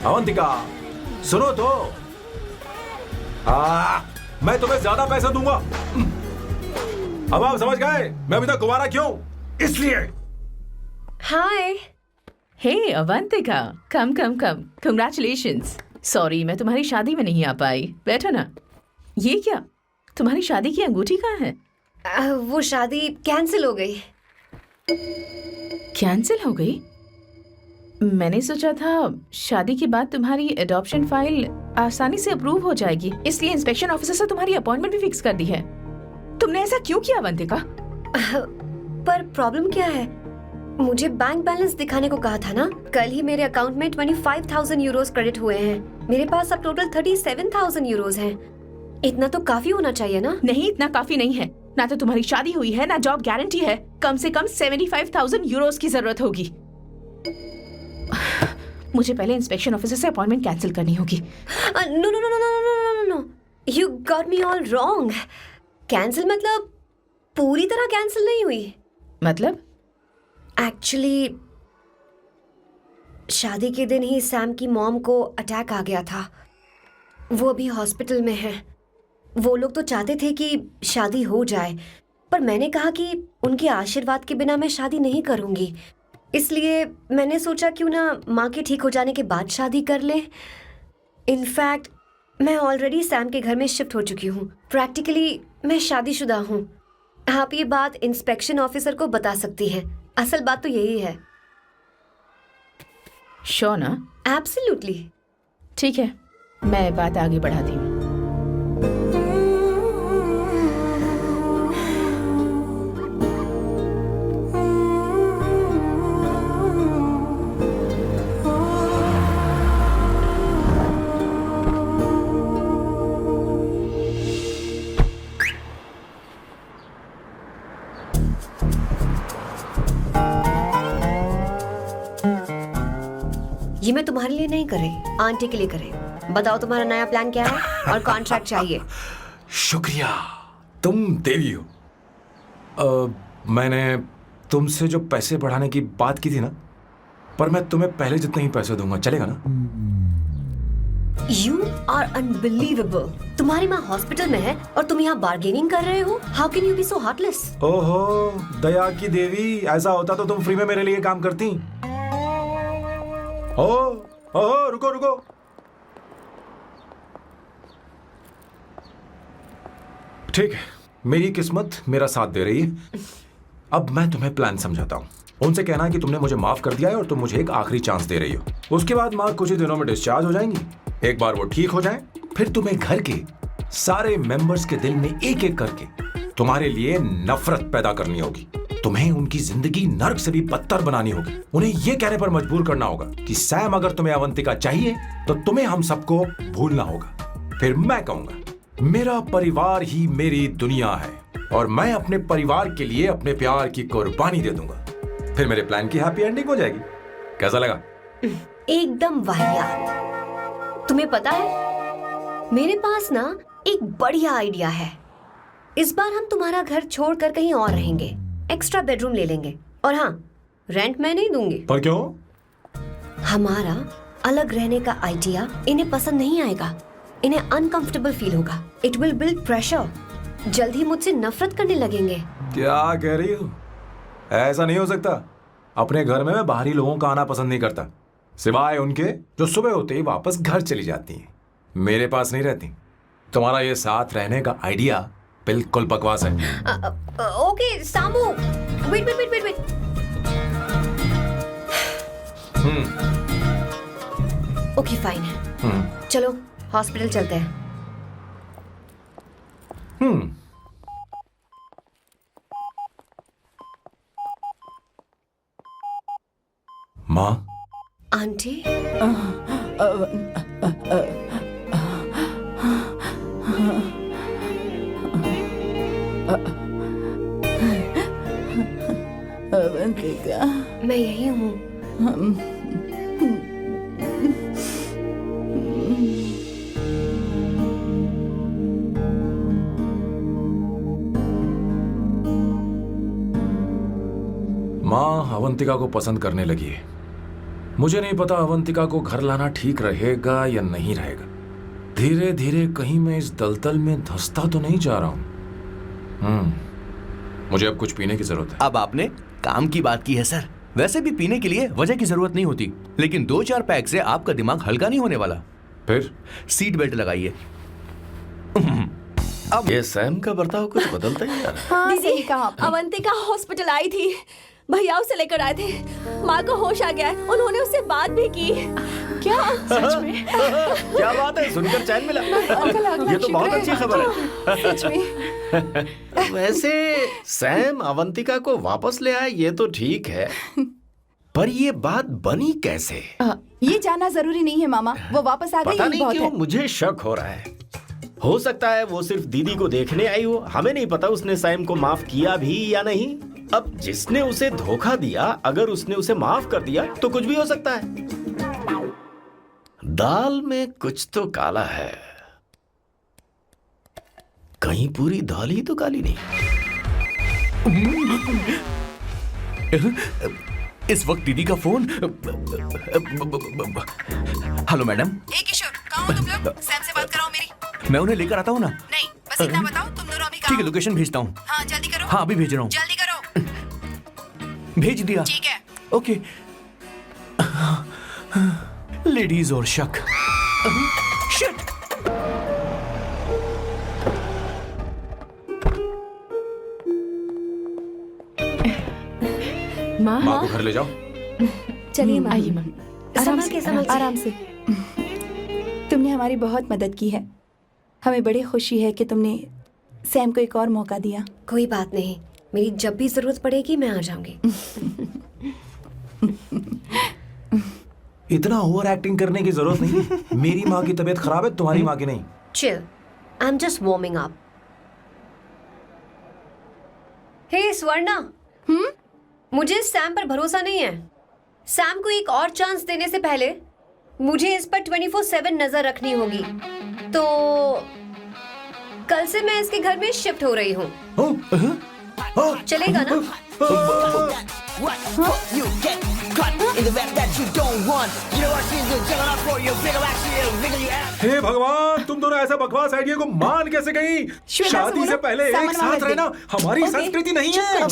अवंतिका सुनो तो, मैं तुम्हें ज्यादा पैसे दूंगा। अब आप समझ गए मैं अभी तक कुंवारा क्यों? इसलिए। हाय। हे अवंतिका, कम कम कम, कंग्रेचुलेशंस। सॉरी मैं तुम्हारी शादी में नहीं आ पाई। बैठो ना। ये क्या, तुम्हारी शादी की अंगूठी कहाँ है? वो शादी कैंसिल हो गई। कैंसिल हो गई? मैंने सोचा था शादी के बाद तुम्हारी एडॉप्शन फाइल आसानी से अप्रूव हो जाएगी, इसलिए इंस्पेक्शन ऑफिसर से तुम्हारी अपॉइंटमेंट भी फिक्स कर दी है। तुमने ऐसा क्यों किया अवंतिका? पर प्रॉब्लम क्या है? मुझे बैंक बैलेंस दिखाने को कहा था ना। कल ही मेरे अकाउंट में 25,000 यूरोस क्रेडिट हुए हैं। मेरे पास अब टोटल 37,000 यूरोस हैं। इतना तो काफी होना चाहिए ना? नहीं, इतना काफी नहीं है। ना तो तुम्हारी शादी हुई है, ना जॉब गारंटी है। कम से कम 75,000 यूरोस की जरूरत होगी। मुझे पहले इंस्पेक्शन ऑफिसर से अपॉइंटमेंट कैंसिल करनी होगी। No no no no no no no no, you got me all wrong. Cancel मतलब पूरी तरह कैंसिल नहीं हुई। मतलब? एक्चुअली शादी के दिन ही सैम की मॉम को अटैक आ गया था। वो अभी हॉस्पिटल में है। वो लोग तो चाहते थे कि शादी हो जाए, पर मैंने कहा कि उनके आशीर्वाद के बिना मैं शादी नहीं करूंगी। इसलिए मैंने सोचा क्यों ना माँ के ठीक हो जाने के बाद शादी कर ले। इनफैक्ट मैं ऑलरेडी सैम के घर में शिफ्ट हो चुकी हूँ। प्रैक्टिकली मैं शादीशुदा हूँ। आप ये बात इंस्पेक्शन ऑफिसर को बता सकती हैं। असल बात तो यही है। श्योर ना? एब्सोल्युटली। ठीक है, मैं बात आगे बढ़ाती हूँ। ये मैं तुम्हारे लिए नहीं कर रही, आंटी के लिए कर रही। बताओ तुम्हारा नया प्लान क्या है और कॉन्ट्रैक्ट चाहिए। शुक्रिया, तुम देवी हो। मैंने तुमसे जो पैसे बढ़ाने की बात की थी ना, पर मैं तुम्हें पहले जितने ही पैसे दूंगा, चलेगा ना? You are unbelievable. तुम्हारी माँ हॉस्पिटल में है और तुम यहाँ बार्गेनिंग कर रहे हो। How can you be so heartless? ओहो दया की देवी, ऐसा होता तो तुम फ्री में मेरे लिए काम करती। ओहो रुको रुको। ठीक है, मेरी किस्मत मेरा साथ दे रही है। अब मैं तुम्हें प्लान समझाता हूँ। उनसे कहना है कि तुमने मुझे माफ कर दिया है और तुम मुझे एक आखिरी चांस दे रही हो। उसके बाद माँ कुछ ही दिनों में डिस्चार्ज हो जाएंगी। एक बार वो ठीक हो जाए, फिर तुम्हें घर के सारे मेंबर्स के दिल में एक एक करके तुम्हारे लिए नफरत पैदा करनी होगी। तुम्हें उनकी जिंदगी नर्क से भी बदतर बनानी होगी। उन्हें यह कहने पर मजबूर करना होगा कि सैम, अगर तुम्हें अवंतिका चाहिए तो तुम्हें हम सबको भूलना होगा। फिर मैं कहूंगा मेरा परिवार ही मेरी दुनिया है और मैं अपने परिवार के लिए अपने प्यार की कुर्बानी दे दूंगा। फिर मेरे प्लान की हैप्पी एंडिंग हो जाएगी। कैसा लगा? एकदम वाहियात। तुम्हें पता है, मेरे पास ना एक बढ़िया आइडिया है। इस बार हम तुम्हारा घर छोड़कर कहीं और रहेंगे। एक्स्ट्रा बेडरूम ले लेंगे। और हाँ, रेंट मैं नहीं दूंगी। पर क्यों? हमारा अलग रहने का आइडिया इन्हें पसंद नहीं आएगा। इन्हें अनकंफर्टेबल फील होगा। It will build pressure. जल्द ही मुझसे नफरत करने लगेंगे। क्या कह रही हो? ऐसा नहीं हो सकता। अपने घर में मैं बाहरी लोगों का आना पसंद नहीं करता, सिवाय उनके जो सुबह होते ही वापस घर चली जाती हैं, मेरे पास नहीं रहती। तुम्हारा ये साथ रहने का आइडिया बिल्कुल बकवास है। Okay Samu, wait wait wait wait wait. Okay fine है। चलो हॉस्पिटल चलते हैं। माँ, आंटी, अवंतिका, मैं यही हूँ। माँ अवंतिका को पसंद करने लगी है। मुझे नहीं पता अवंतिका को घर लाना ठीक रहेगा या नहीं रहेगा। धीरे धीरे कहीं मैं इस दलदल में धंसता तो नहीं जा रहा हूं। मुझे अब कुछ पीने की जरूरत है। अब आपने काम की बात की है सर। वैसे भी पीने के लिए वजह की जरूरत नहीं होती, लेकिन 2-4 पैक से आपका दिमाग हल्का नहीं होने वाला। फिर सीट बेल्ट लगाइए। अब ये सैम का बर्ताव कुछ बदलता ही जा रहा है। दीदी अवंतिका हॉस्पिटल आई थी, भैया उसे लेकर आए थे। माँ को होश आ गया है, उन्होंने उससे बात भी की। क्या सच में? क्या बात है, सुनकर चैन मिला। ये तो बहुत अच्छी खबर है। सच में? वैसे सैम अवंतिका को वापस ले आए ये तो ठीक है, पर ये बात बनी कैसे? ये जानना जरूरी नहीं है मामा, वो वापस आ गई पता यही नहीं बहुत क्यों है। मुझे शक हो रहा है। हो सकता है वो सिर्फ दीदी को देखने आई हो, हमें नहीं पता उसने सैम को माफ किया भी या नहीं। अब जिसने उसे धोखा दिया, अगर उसने उसे माफ कर दिया तो कुछ भी हो सकता है। दाल में कुछ तो काला है, कहीं पूरी दाल ही तो काली नहीं। इस वक्त दीदी का फोन। Hello madam. ए किशोर, कहाँ हो तुम लोग? सैम से बात कराओ मेरी। मैं उन्हें लेकर आता हूँ ना। नहीं, बस इतना बताओ तुम दोनों अभी ठीक कहाँ है, हो? लोकेशन भेजता हूँ। हाँ जल्दी करो। हाँ अभी भेज रहा हूँ। जल्दी करो। भेज दिया। ठीक है। ओके। लेडीज और शक। शिट। माँ माँ को घर ले जाओ। चलिए माँ, आइए माँ। संभल के संभल के। आराम से। तुमने हमारी बहुत मदद की है। हमें बड़ी खुशी है कि तुमने सैम को एक और मौका दिया। कोई बात नहीं, मेरी जब भी जरूरत पड़ेगी मैं आ जाऊंगी। इतना ओवर एक्टिंग करने की जरूरत नहीं। मेरी माँ की तबीयत खराब है, तुम्हारी माँ की नहीं। Chill, I am just warming up. Hey Swarna, मुझे सैम पर भरोसा नहीं है। सैम को एक और चांस देने से पहले मुझे इस पर 24/7 नजर रखनी होगी। तो कल से मैं इसके घर में शिफ्ट हो रही हूँ। चलेगा ना? You get caught in the web that you don't want. You know what she's doing? Check it out for you. Bigger action, bigger you have. हे भगवान, तुम दोनों ऐसा बकवास आइडिया को मान कैसे गई? श्वेता से शादी से बोलो, पहले एक सामान साथ वाला रहना हमारी ओके। संस्कृति नहीं है।